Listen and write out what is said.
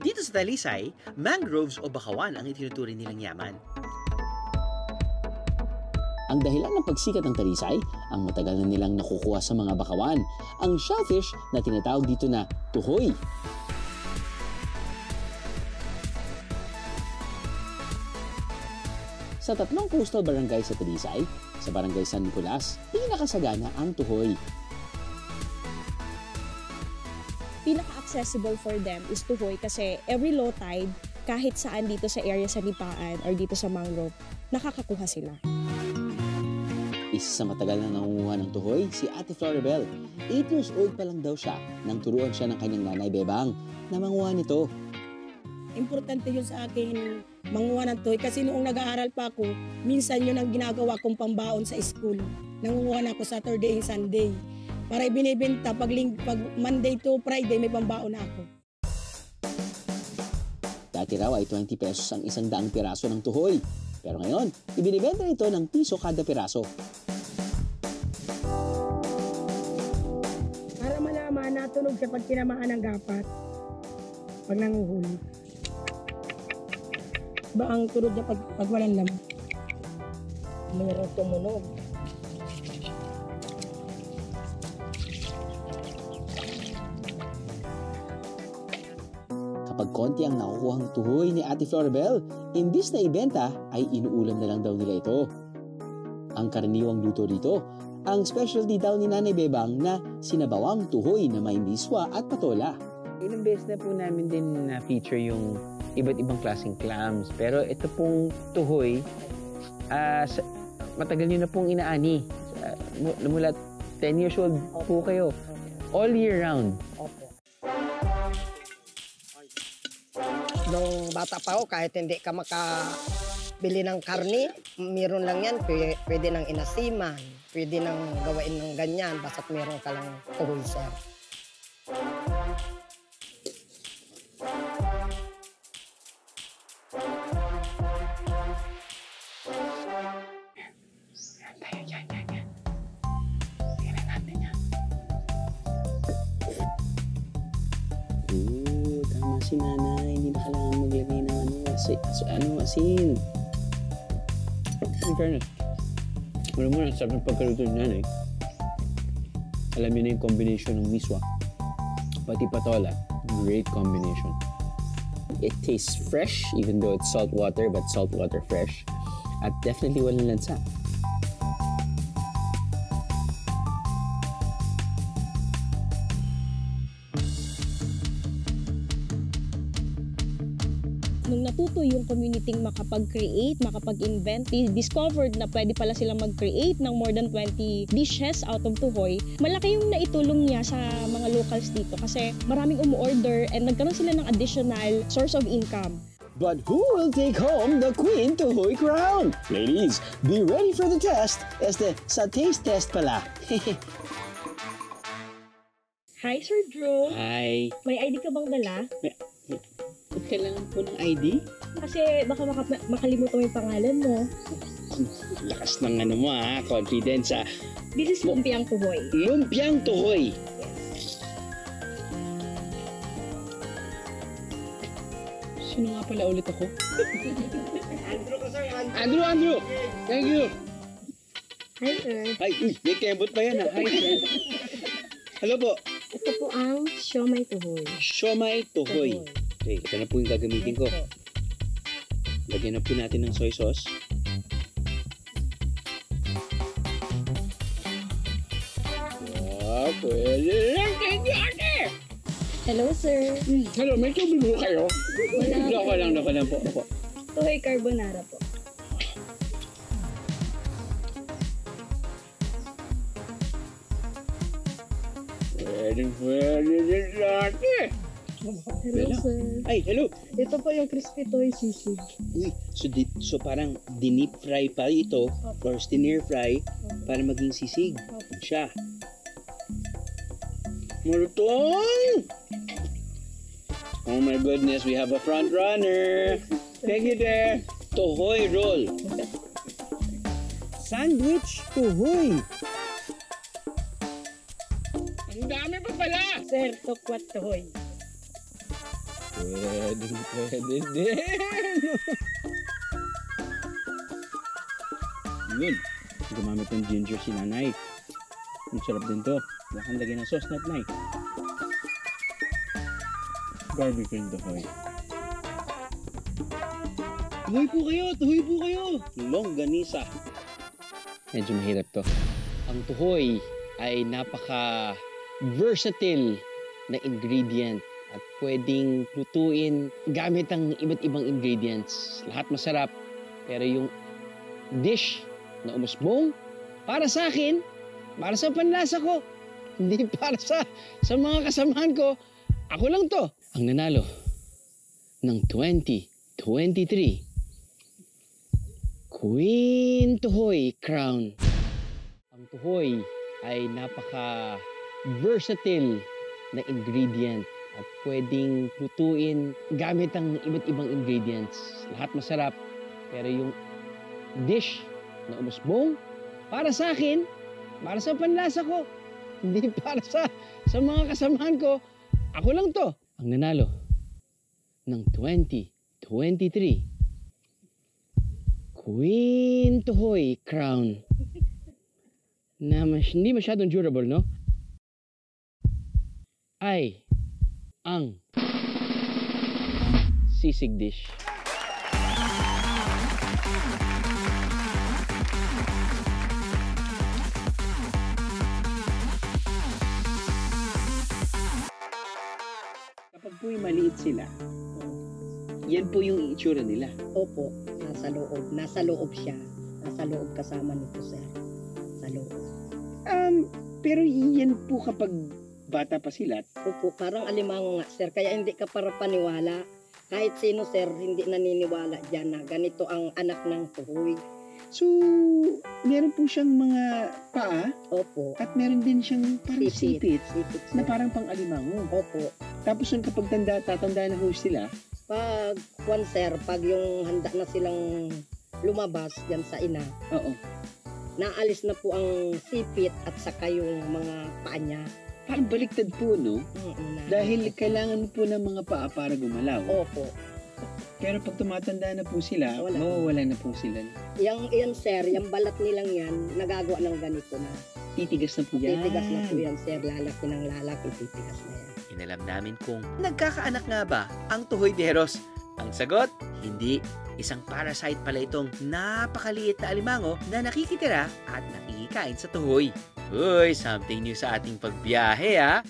Dito sa Talisay, mangroves o bakawan ang itinuturing nilang yaman. Ang dahilan ng pagsikat ng Talisay, ang matagal na nilang nakukuha sa mga bakawan, ang shellfish na tinatawag dito na tuhoy. Sa 3 coastal barangay sa Talisay, sa barangay San Nicolas, pinakasagana ang tuhoy. Pinaka-accessible for them is tuhoy kasi every low tide, kahit saan dito sa area sa Lipaan or dito sa mangrove, nakakakuha sila. Isa sa matagal na nangunguha ng tuhoy, si Ate Floribel. 8 years old pa lang daw siya nang turuan siya ng kanyang nanay Bebang na manguha nito. Importante yun sa akin, manguha ng tuhoy. Kasi noong nag-aaral pa ako, minsan yun ang ginagawa kong pambaon sa school. Nangunguha na ako Saturday and Sunday. Para ibinibenta, pag Monday to Friday, may pambaon na ako. Dati raw ay 20 pesos ang 100 piraso ng tuhoy. Pero ngayon, ibinibenta nito ng piso kada piraso. Para malaman, natunog siya pag tinamaan ng gapat. Pag nanguhuli. Ba ang tunog niya pag walang laman? Mayroon tumunog. Kapag konti ang nakukuhang tuhoy ni Ate Floribel, imbis na ibenta ay inuulam na lang daw nila ito. Ang karaniwang luto rito, ang specialty daw ni Nanay Bebang na sinabawang tuhoy na may miswa at patola. Ilang beses na po namin din na-feature yung iba't ibang klaseng clams. Pero ito pong tuhoy, matagal nyo na pong inaani. Mula 10 years old po kayo. All year round. Nung bata pa ako, kahit hindi ka makabili ng karne, meron lang yan, pwede nang inasiman, pwede nang gawain ng ganyan, basta't meron ka lang tuhoy, sir. Tama si Nanay, hindi na kailangan maglagay ng asin. In fairness, alam mo na, sarap ng pagkaluto ni Nanay. Alam niyo na yung combination ng miswa, pati patola. Great combination. It tastes fresh, even though it's salt water, but salt water fresh. At definitely walang lansa. Nung natuto yung community makapag-create, makapag-invent, discovered na pwede pala silang mag-create ng more than 20 dishes out of tuhoy, malaki yung naitulong niya sa mga locals dito kasi maraming umu-order and nagkaroon sila ng additional source of income. But who will take home the Queen Tuhoy crown? Ladies, be ready for the test. Sa taste test pala. Hi, Sir Drew. Hi. May ID ka bang dala? Kailangan po ng ID? Kasi baka makalimutan mo yung pangalan mo. Lakas ng ano mo confidence This is Lumpiang Tuhoy. Lumpiang Tuhoy. Sino nga pala ulit ako? Andrew ka, sir. Andrew! Thank you! Hi, sir. Ay, may kembot pa yan Hi, sir. Hello po. Ito po ang Siomay Tuhoy. Siomay Tuhoy. Okay, ito na po yung gagamitin ko. Lagyan na po natin ng soy sauce. Pwede lang. Thank you, ate! Hello, sir. Hello, may tubig mo kayo? Loko lang po. Tuhoy carbonara po. Pwede din ate! Hello, sir. Ay, hello! Ito po yung crispy toy sisig. Uy, so parang dinip fry pa ito or stir fry para maging sisig. Siya. Marutong! Oh my goodness, we have a front runner. Thank you there. Tuhoy roll. Sandwich tuhoy. Ang dami pa pala. Sir, tokwat tuhoy. Pwede din. Yun. Gumamit ng ginger si nanay. Ang sarap din to. Wala kang lagyan ng sauce, not nay. Barbecue in the hoy. Tuhoy po kayo! Tuhoy po kayo! Longganisa. Medyo mahirap to. Ang tuhoy ay napaka-versatile na ingredient at pwedeng lutuin gamit ang iba't ibang ingredients. Lahat masarap. Pero yung dish na umusbong, para sa akin, para sa panlasa ko, hindi para sa mga kasamahan ko, ako lang to. Ang nanalo ng 2023 Queen Tuhoy Crown. Ang tuhoy ay napaka-versatile na ingredient at pwedeng lutuin gamit ang iba't ibang ingredients. Lahat masarap. Pero yung dish na umusbong, para sa akin, para sa panlasa ko, hindi para sa mga kasamahan ko, ako lang to. Ang nanalo ng 2023 Queen Tuhoy Crown. Na hindi masyadong durable, no? Ay ang sisig dish. Kapag po'y maliit sila, yan po yung itsura nila. Opo, nasa loob. Nasa loob siya. Nasa loob kasama nito, sir. Sa loob. Pero yan po kapag bata pa sila. Opo, parang alimango nga, sir. Kaya hindi ka para paniwala. Kahit sino, sir, hindi naniniwala dyan na ganito ang anak ng tuhoy. So, meron po siyang mga paa Opo. at meron din siyang parang sipit Sipit, na sir. parang pang-alimango. Opo. Tapos yun kapag tatanda na ho sila, Pag, sir, pag yung handa na silang lumabas dyan sa ina, oo, naalis na po ang sipit at saka yung mga paa niya. parang baliktad po, no? Dahil Naalis na kailangan po ng mga paa para gumalaw. po. Opo. Pero pag tumatanda na po sila, Wala. mawawala na po sila. Yan, sir, yung balat nilang yan, nagagawa ng ganito na. Titigas na po yan. Titigas na po yan, sir. Lalaki ng lalaki, titigas na yan. Inalam namin kung nagkakaanak nga ba ang tuhoy deros. Ang sagot, hindi. Isang parasite pala itong napakaliit na alimango na nakikitira at nakikikain sa tuhoy. Uy, something new sa ating pagbiyahe ha.